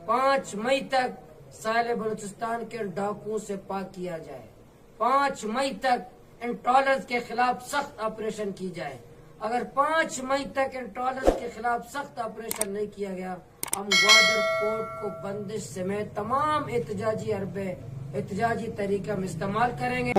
5 मई तक साहिल बलूचिस्तान के डाकुओं से पाक किया जाए। 5 मई तक इन ट्रॉलर्स के खिलाफ सख्त ऑपरेशन की जाए। अगर 5 मई तक इन ट्रॉलर्स के खिलाफ सख्त ऑपरेशन नहीं किया गया, हम ग्वादर पोर्ट को बंदिश समेत तमाम एहतजाजी तरीका में इस्तेमाल करेंगे।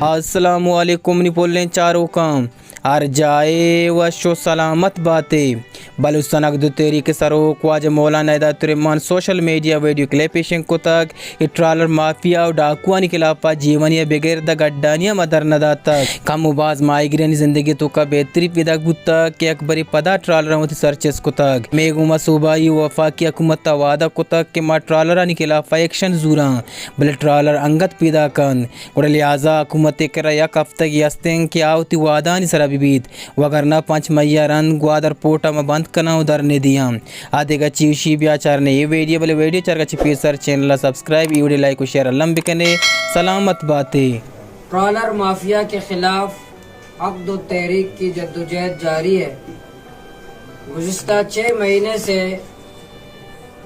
अस्सलामुअलैकुम निपोलें चारों काम आर जाए वशो सलामत बातें बलूचिस्तान अगदो तहरीक सरोक ख्वाजा मौलाना हिदायतुर्रहमान सोशल मीडिया वीडियो क्लिपेशन को तक ट्रालर माफिया और डाकुआनी खिलाफ जीवनिया बगैर द गड्डानिया मदर नदा तक कम मुबाज माइग्रेन जिंदगी तो का बेहतरी पैदा बुता के अकबरी पदा ट्रालर होती सर्चेस को तक मेगुमा सूबाई वफाकी हुकूमत वादा को तक के मा ट्रालरानी खिलाफ एक्शन जूरा बल ट्रालर अंगत पैदा कन और लिहाजा हुकूमत कर यक हफ्ते की हस्तें कि आवती वादानी सरबीत वगरना 5 मैया रन ग्वादर पोर्टा में बंद कना उधर ने दिया आधे का चीशी ब्याचार ने ये वीडियो चार का चिपी sir channel subscribe video like share अल्लाह बिकने सलामत बातें। ट्रॉलर माफिया के खिलाफ अक़्द तहरीक की जद्दोजहद जारी है। गुज़िश्ता 6 महीने से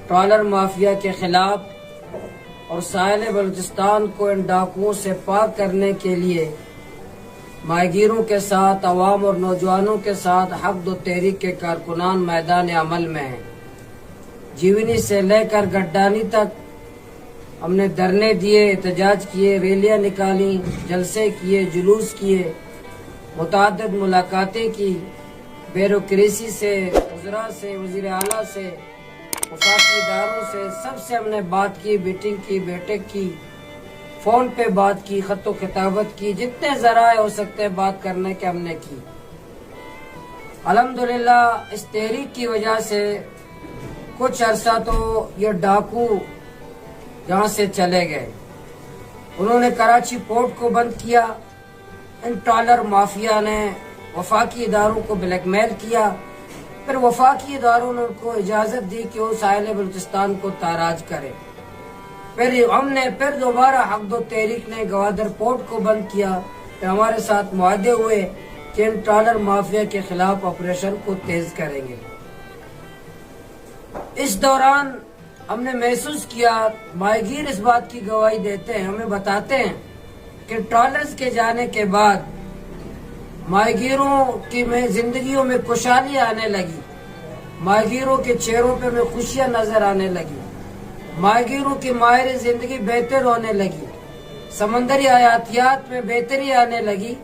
ट्रॉलर माफिया के खिलाफ और साहिल बलूचिस्तान को इन डाकुओं से पाक करने के लिए माहीगीरों के साथ अवाम और नौजवानों के साथ हक़्द तहरीक के कारकुनान मैदान अमल में हैं। जीवनी से लेकर गड्डानी तक हमने धरने दिए, एहतजाज किए, रैलियां निकाली, जलसे किए, जुलूस किए, मुतअद्दिद मुलाकातें की, ब्यूरोक्रेसी से, वज़रा से, वज़ीर आला से, वफाकी इदारों से, सबसे हमने बात की, मीटिंग की, बैठक की, फोन पे बात की, खतो खिताबत की, जितने ज़राए हो सकते हैं बात करने के हमने की। अल्हम्दुलिल्लाह इस तहरीक की वजह से कुछ अरसा तो ये डाकू यहाँ से चले गए। उन्होंने कराची पोर्ट को बंद किया। इन ट्रॉलर माफिया ने वफाकी इदारों को ब्लैकमेल किया। फिर वफाकी इदारों ने उनको इजाज़त दी कि वो साहिल बलूचिस्तान को ताराज करे। फिर दोबारा हक़्द तहरीक ने ग्वादर पोर्ट को बंद किया। फिर हमारे साथ मुआहदे हुए कि इन ट्रॉलर माफिया के खिलाफ ऑपरेशन को तेज करेंगे। इस दौरान हमने महसूस किया, माहीगीर इस बात की गवाही देते हैं, हमें बताते हैं कि ट्रॉलर्स के जाने के बाद माहीगीरों की जिंदगियों में खुशहाली आने लगी। माहीगीरों के चेहरों पे में खुशियां नजर आने लगी। माहीगीरों की माहिर जिंदगी बेहतर होने लगी। समंदरी हयातियात में बेहतरी आने लगी।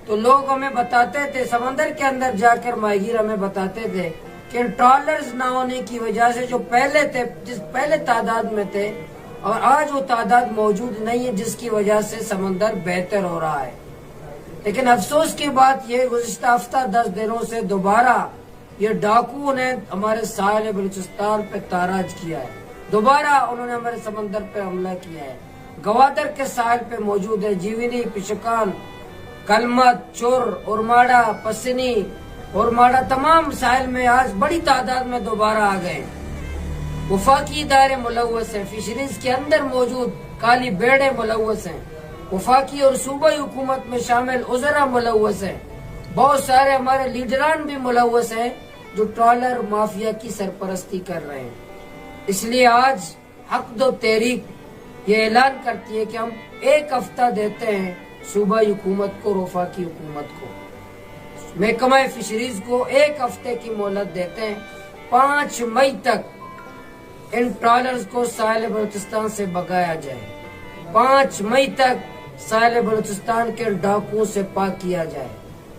तो लोग हमें बताते थे, समंदर के अंदर जाकर माहीगीर हमें बताते थे कि ट्रॉलर्स ना होने की वजह से जो पहले थे, जिस पहले तादाद में थे और आज वो तादाद मौजूद नहीं है, जिसकी वजह से समंदर बेहतर हो रहा है। लेकिन अफसोस की बात ये, गुज़िश्ता हफ्ता 10 दिनों से दोबारा ये डाकुओं ने हमारे साहिल बलूचिस्तान पे ताराज किया है। दोबारा उन्होंने हमारे समंदर पे हमला किया है। ग्वादर के साहिल पे मौजूद है जीवनी, पिशकान, कलमत, चुर, उरमाड़ा, पसनी, उरमाड़ा, तमाम साहिल में आज बड़ी तादाद में दोबारा आ गए। वफाकी इदारे मुलव्वस हैं। फिशरीज के अंदर मौजूद काली बेड़े मुलव्वस हैं। वफाकी और सूबाई हुकूमत में शामिल उज़रा मुलव्वस हैं। बहुत सारे हमारे लीडरान भी मुलव्वस हैं जो ट्रॉलर माफिया की सरपरस्ती कर रहे हैं। इसलिए आज हक़्द तहरीक ये ऐलान करती है कि हम 1 हफ्ता देते हैं सूबाई हुकूमत को, वफाकी हुकूमत को, महकमा फिशरीज को 1 हफ्ते की मोहलत देते हैं। 5 मई तक इन ट्रॉलर्स को साहिल बलूचिस्तान से भगाया जाए। 5 मई तक साहिल बलूचिस्तान के डाकुओं से पाक किया जाए।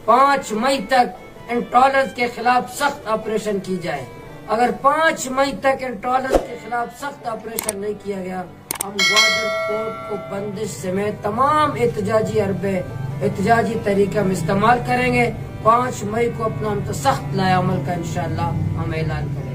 5 मई तक इन ट्रॉलर्स के खिलाफ सख्त ऑपरेशन की जाए। अगर 5 मई तक इन ट्रॉलर्स के खिलाफ सख्त ऑपरेशन नहीं किया गया, हम ग्वादर पोर्ट को बंदिश समेत तमाम एहतजाजी तरीका में इस्तेमाल करेंगे। 5 मई को अपना सख्त लाए अमल का इंशाअल्लाह हम ऐलान करेंगे।